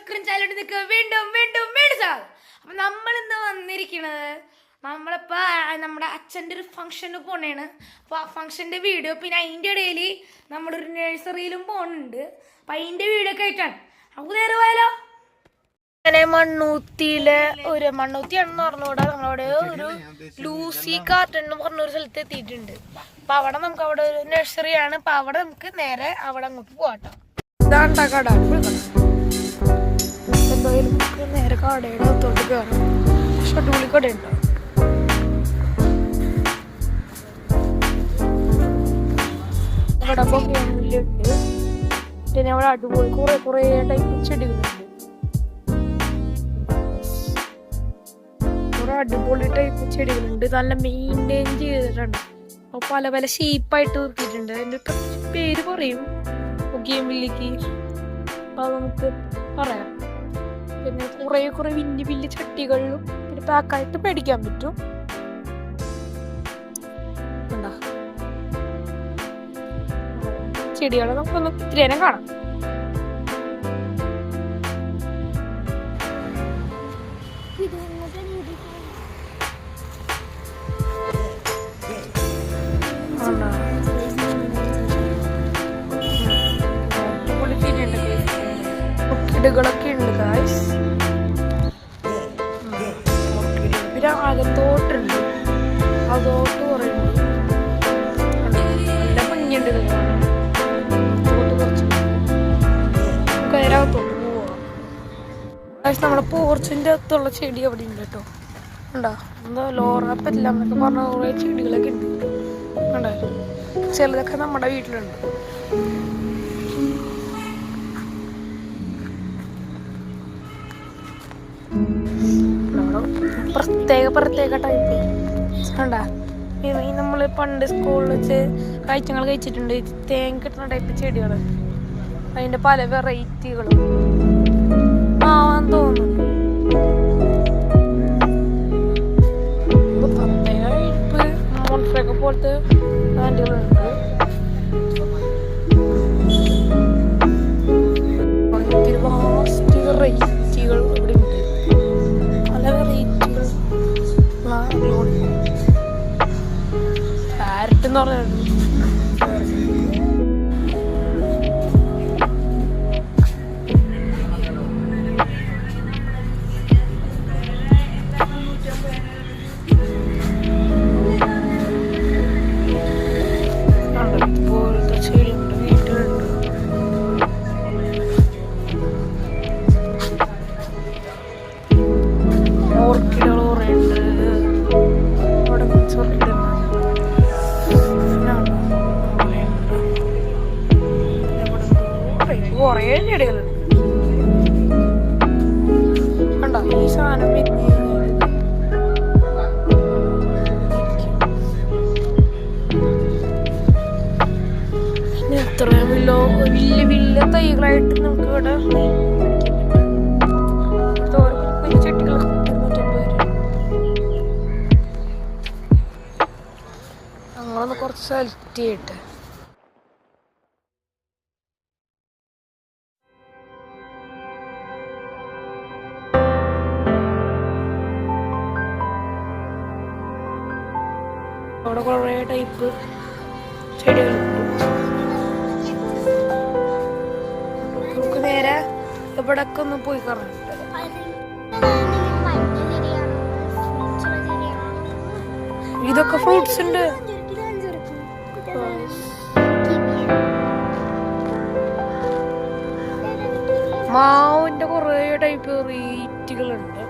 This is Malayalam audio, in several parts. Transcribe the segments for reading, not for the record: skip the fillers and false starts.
സക്രം ചാലോട്ട് നിൽക്കുക വീണ്ടും വീണ്ടും വീണ്ടും. അപ്പം നമ്മളിന്ന് വന്നിരിക്കുന്നത് നമ്മുടെ അച്ഛൻ്റെ ഒരു ഫംഗ്ഷന് പോണേണ്. അപ്പോൾ ആ ഫംഗ്ഷൻ്റെ വീഡിയോ, പിന്നെ അതിൻ്റെ ഇടയിൽ നമ്മളൊരു നഴ്സറിയിലും പോകുന്നുണ്ട്. അപ്പം അതിൻ്റെ വീഡിയോ ഒക്കെ ആയിട്ടാണ് നമുക്ക് നേരെ പോയാലോ. അങ്ങനെ മണ്ണൂത്തിയാണെന്ന് പറഞ്ഞുകൂടാ, നമ്മളവിടെ ഒരു ലൂസി കാർട്ടൺ എന്ന് പറഞ്ഞൊരു സ്ഥലത്ത് എത്തിയിട്ടുണ്ട്. അപ്പം അവിടെ നമുക്ക് അവിടെ ഒരു നഴ്സറിയാണ്. അപ്പം അവിടെ നമുക്ക് നേരെ അവിടെ അങ്ങോട്ട് പോകാട്ടോ. ഇതാണ്ടാ കട, എന്തായാലും നമുക്ക് നേരെ കടയുടെ അകത്തോട്ട് കയറാം. ഷഡ്യൂളി കടയുണ്ടോ? ഇവിടെ ബൊഗെയിൻവില്ലയുണ്ട്. പിന്നെ അവിടെ അടിപൊളി കുറേ ടൈപ്പ് ചെടികളുണ്ട്. കുറെ അടിപൊളി ടൈപ്പ് ചെടികളുണ്ട്. നല്ല മെയിൻറ്റെയിൻ ചെയ്തിട്ടുണ്ട്. അപ്പോൾ പല പല ഷേപ്പായിട്ട് നിർത്തിയിട്ടുണ്ട്. അതിൻ്റെ പേര് പറയും ബൊഗെയിൻവില്ലയ്ക്ക്. അപ്പോൾ അത് നമുക്ക് പറയാം. പിന്നെ കുറേ വലിയ വലിയ ചട്ടികളിലും പിന്നെ പാക്കായിട്ട് മേടിക്കാൻ പറ്റും. എന്താ ചെടികളെ നമുക്കൊന്ന് ഇത്തിരി നേരം കാണാം. ചെടികളൊക്കെ ഉണ്ട് ഗായ്സ്. പിന്നെ അകത്തോട്ടുണ്ട്, അതോട്ട് പറയുന്നത് നല്ല ഭംഗിയുണ്ട്. കുറച്ച് കയറകത്തോട്ട് പോവാം. നമ്മുടെ പോർച്ചിൻ്റെ അകത്തുള്ള ചെടി അവിടെ ഉണ്ട് കേട്ടോ. ഉണ്ടോ? എന്താ ലോറപ്പെല്ലാം എന്നൊക്കെ പറഞ്ഞ കുറേ ചെടികളൊക്കെ ഉണ്ട്. ഉണ്ടോ? ചിലതൊക്കെ നമ്മുടെ വീട്ടിലുണ്ട്. പ്രത്യേക ടൈപ്പ് കണ്ടാ. നമ്മൾ പണ്ട് സ്കൂളിൽ വെച്ച് കാഴ്ചകൾ കഴിച്ചിട്ടുണ്ട്. തേങ്ങ കിട്ടുന്ന ടൈപ്പ് ചെടികൾ, അതിൻ്റെ പല വെറൈറ്റികളും തോന്നുന്നു. പ്രത്യേക ടൈപ്പ് മോൺഫ്രൊക്കെ പോലത്തെ പ്ലാന്റുകളുണ്ട്. വാസ്റ്റ് വെറൈറ്റികൾ ഇവിടെ ഉണ്ട്. പല വെറൈറ്റികൾ പാരറ്റ് എന്ന് പറഞ്ഞാൽ ഇതുപോലത്തെ ചെടിയുണ്ട് വീട്ടിലുണ്ട്. ഓർക്കിഡുകൾ കുറേ ഉണ്ട്. അവിടെ കുറേ ചെടികളുണ്ട്. കണ്ടോ ഈ സാധനം പിന്നെ എത്രയും വലിയ തൈകളായിട്ട് നമുക്ക് ഇവിടെ ചെടികളൊക്കെ 250 രൂപ. ഞങ്ങളൊന്ന് കുറച്ച് സെലക്ട് ചെയ്യട്ടെ. അവിടെ കുറേ ടൈപ്പ് ചെടികളുണ്ട്. നമുക്ക് നേരെ ഇവിടൊക്കെ ഒന്ന് പോയി കറങ്ങിട്ട്. ഇതൊക്കെ ഫ്രൂട്ട്സ് ഉണ്ട്. മാവിന്റെ കുറേ ടൈപ്പ് വെറൈറ്റികളുണ്ട്.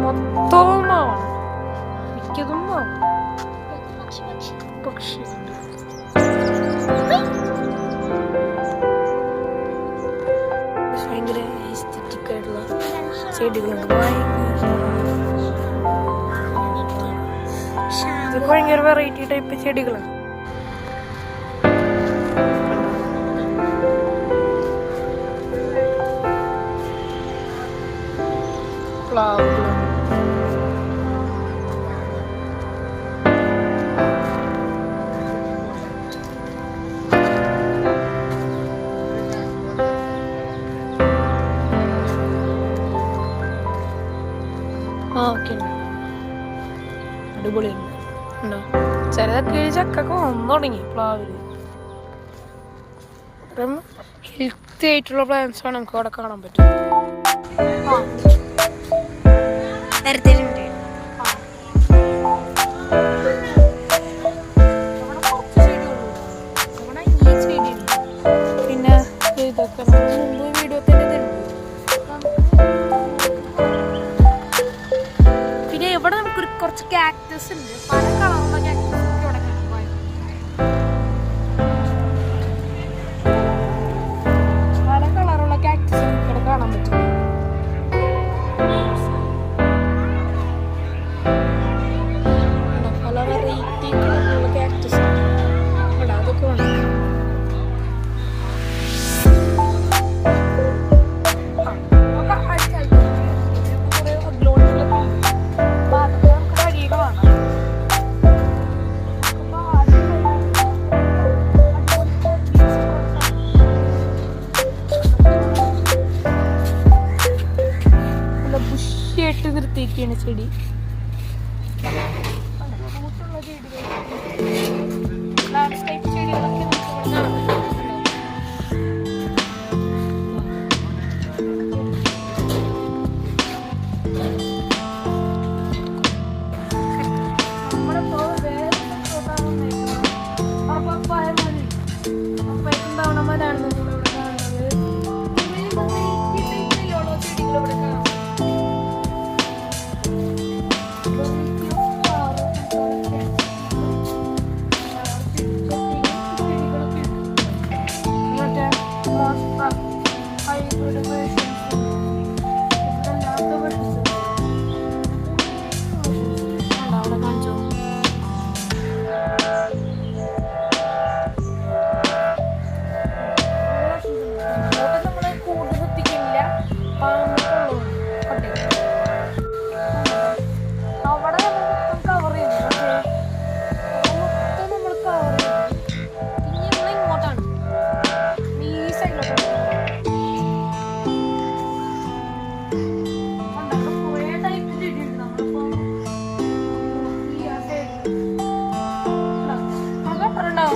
മൊത്തവും മാവാണ്, മിക്കതും മാവ്. പക്ഷി ഭയങ്കര എസ്തെറ്റിക് ആയിട്ടുള്ള ചെടികളുണ്ട്. ഇതൊക്കെ ഭയങ്കര വെറൈറ്റി ടൈപ്പ് ചെടികളാണ്. ഫ്ലവർ അടിപൊളിയുണ്ട്. ഉണ്ടോ? ചിലതൊക്കെ ചക്കൊക്കെ വന്നു തുടങ്ങി പ്ലാവില്. അപ്പം ഹെൽത്തി ആയിട്ടുള്ള പ്ലാന്റ്സാണ് നമുക്ക് അവിടെ കാണാൻ പറ്റും. പിന്നെ ഇതൊക്കെ മുമ്പ് വീഡിയോ തന്നെ പിന്നെ ഇവിടെ നമുക്കൊരു കുറച്ച് കാക്ടസ് ഉണ്ട്. പല കളറുള്ള കാക്ടസ് ഇവിടെ പല കളറുള്ള കാക്ടസ് ഇവിടെ കാണാൻ പറ്റും. പല വെറൈറ്റി കളറുള്ള കാക്ടസ് ഇവിടെ അതൊക്കെ വേണം. ബുഷിയായിട്ട് നിർത്തിയിരിക്കുകയാണ് ചെടി. ലാൻഡ്സ്കേപ്പ് ചെടികളൊക്കെ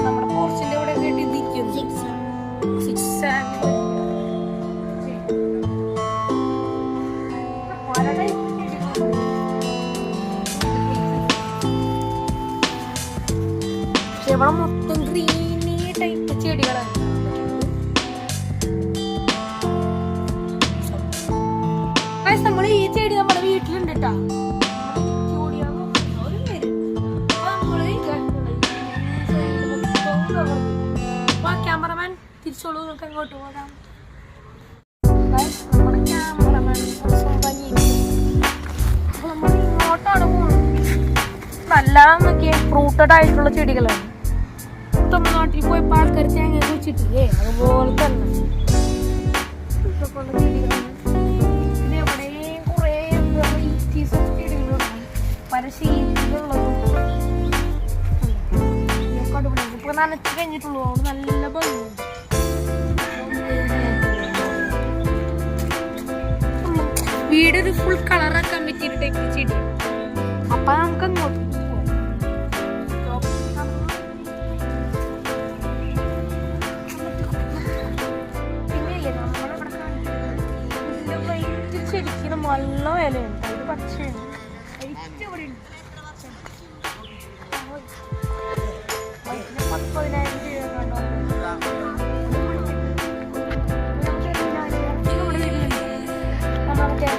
നമ്മുടെ പോർച്ചിന്റെ ഇവിടെ കെട്ടിയിരിക്കുന്നു. പക്ഷെ ഇവിടെ മൊത്തം ഗ്രീനി ടൈപ്പ് ചെടികളാണ്. നമ്മൾ ഈ ചെടി നമ്മുടെ വീട്ടിലുണ്ട് കേട്ടോ. ക്യാമറമാൻ തിരിച്ചോളൂ, നമുക്ക് അങ്ങോട്ട് പോകാം. നമ്മുടെ ക്യാമറമാൻ നമ്മൾ ഇങ്ങോട്ടാണ് പോകുന്നത്. നല്ല നോക്കിയ ഫ്രൂട്ടഡ് ആയിട്ടുള്ള ചെടികളാണ്. തമിഴ്നാട്ടിൽ പോയപ്പോൾ ആൾക്കാർ തേങ്ങ വെച്ചിട്ടില്ലേ, അതുപോലെ തന്നെ പിന്നെ എവിടെയും കുറേ വെറൈറ്റീസ് ഓഫ് ചെടികളുണ്ട്. പല ഷേപ്പിലുള്ളതും ഇപ്പൊ നനച്ച് കഴിഞ്ഞിട്ടുള്ളൂ. അവിടെ നല്ല ഭംഗിയുണ്ട്. വീടൊരു ഫുൾ കളറാക്കാൻ പറ്റിയൊരു ടൈപ്പ് ചെടി. അപ്പൊ നമുക്ക് അങ്ങോട്ട് പിന്നെയില്ലേ നമ്മളിവിടെ ചെടിക്ക് നല്ല വിലയുണ്ട്. ഇത് പച്ചയുണ്ട്, ഇവിടെ ഉണ്ട്. 10,000 രൂപ കണ്ടോ. മറ്റേ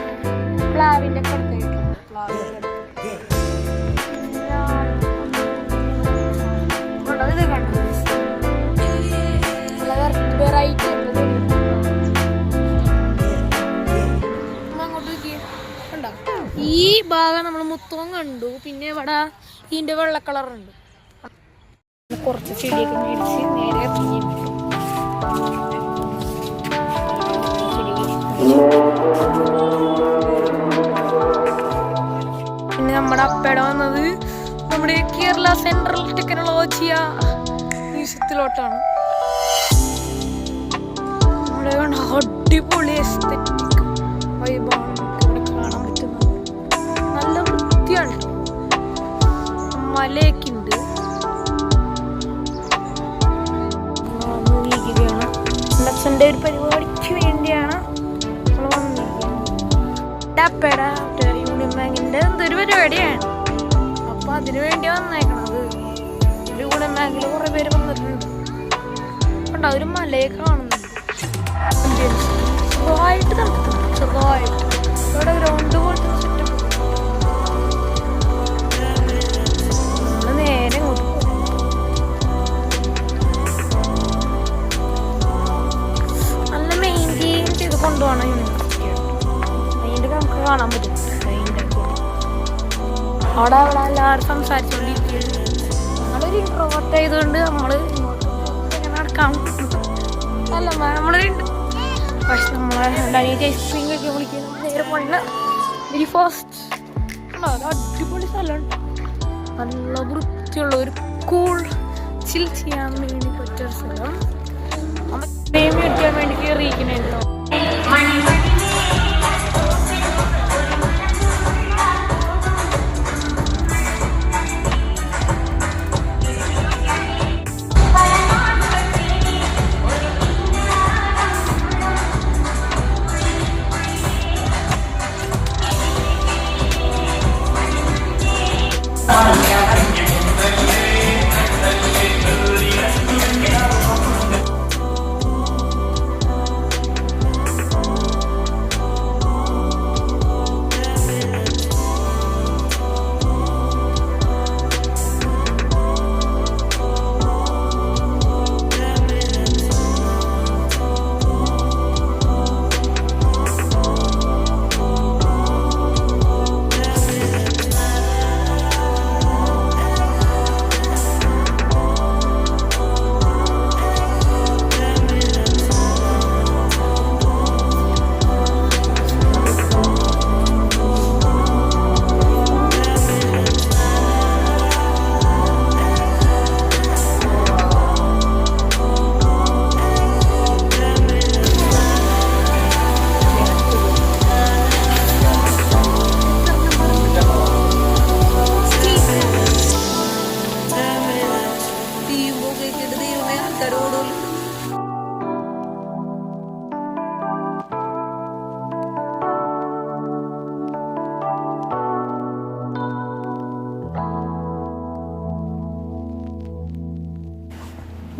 പ്ലാവിന്റെ ഒക്കെ എടുത്തിട്ടുണ്ട്. ഇത് കണ്ടോ, വെറൈറ്റി കണ്ടോ. ഈ ഭാഗം നമ്മൾ മൊത്തവും കണ്ടു. പിന്നെ ഇവിടെ ഇതിന്റെ വെള്ള കളറുണ്ട്. കുറച്ച് ചെടിയൊക്കെ മേടിച്ച് നേരെ പിന്നെ നമ്മുടെ അപ്പയുടെ വന്നത് നമ്മുടെ കേരള സെൻട്രൽ ടെക്നോളജിയ മ്യൂസിയത്തിലോട്ടാണ്. നമ്മുടെ അടിപൊളി എസ്തെറ്റിക് വൈബാണ് ഇവിടെ കാണാൻ പറ്റുന്നത്. നല്ല വൃത്തിയാണ്. മലയൊക്കെയുണ്ട്. നീക്കുകയാണ്. അച്ഛൻ്റെ ഒരു പരിപാടിക്ക് വേണ്ടിയാണ് നമ്മൾ വന്നിരിക്കുന്നത്. യൂണിയൻ ബാങ്കിൻ്റെ എന്തൊരു പരിപാടിയാണ്. അപ്പോൾ അതിനു വേണ്ടി വന്നേക്കണത്. യൂണിയൻ ബാങ്കിൽ കുറേ പേര് വന്നിട്ടുണ്ട്. കണ്ടോ ഒരു മലയൊക്കെ കാണുന്നുണ്ട്. ചെറുതായിട്ട് തണുത്തുണ്ട്, ചെറുതായിട്ട്. ഇവിടെ ഗ്രൗണ്ട് പോലത്തെ സെറ്റപ്പ്. നമ്മൾ നേരെ ഇങ്ങോട്ട് പോകും. നല്ല മെയിൻറ്റെയിൻ ചെയ്ത് കൊണ്ടുപോകണം യൂണിവേഴ്സിറ്റിയാണ്. മെയിൻ്റെ നമുക്ക് കാണാൻ പറ്റും. മെയിൻ്റെ അവിടെ എല്ലാവരും സംസാരിച്ചുകൊണ്ടിരിക്കുകയാണ്. ഞങ്ങളൊരു ഇൻട്രോവേർട്ട് ആയതുകൊണ്ട് നമ്മൾ ഇങ്ങോട്ട് ഇങ്ങനെ നടക്കാം. അല്ല നമ്മളൊരു പക്ഷെ നമ്മളെ ഐസ്ക്രീം ഒക്കെ വിളിക്കുന്നത് നേരെ പോയിട്ട് വെരി ഫാസ്റ്റ്. അടിപൊളി സ്ഥലമുണ്ട്. നല്ല വൃത്തിയുള്ള ഒരു കൂൾ ചിൽ ചെയ്യാൻ വേണ്ടി പറ്റിയ സ്ഥലം. നമ്മൾ ടൈം കിട്ടാൻ വേണ്ടി കയറിയിരിക്കണല്ലോ.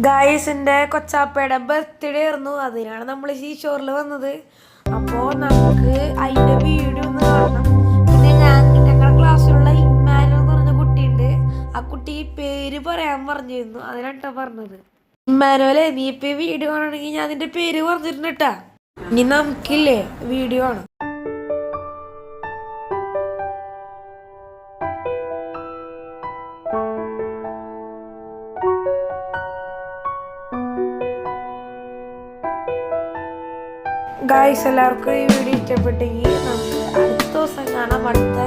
ഗായ്സ്, എൻ്റെ കൊച്ചാപ്പയുടെ ബർത്ത്ഡേ ആയിരുന്നു. അതിനാണ് നമ്മൾ ഈ ഷോറിൽ വന്നത്. അപ്പോൾ നമുക്ക് അതിൻ്റെ വീഡിയോ ഒന്ന് കാണണം. പിന്നെ ഞങ്ങളുടെ ക്ലാസ്സിലുള്ള ഇമ്മാനു എന്ന് പറഞ്ഞ കുട്ടിയുണ്ട്. ആ കുട്ടി പേര് പറയാൻ പറഞ്ഞിരുന്നു. അതിനാട്ടോ പറഞ്ഞത്. ഇമ്മാനുവലെ, നീ ഇപ്പോൾ വീഡിയോ കാണണമെങ്കിൽ ഞാൻ അതിൻ്റെ പേര് പറഞ്ഞിരുന്നു കേട്ടാ. ഇനി നമുക്കില്ലേ വീഡിയോ ആണ്. ഗായ്സ്, എല്ലാവർക്കും ഈ വീഡിയോ ഇഷ്ടപ്പെട്ടെങ്കിൽ നമുക്ക് അടുത്ത ദിവസം കാണാം. അടുത്ത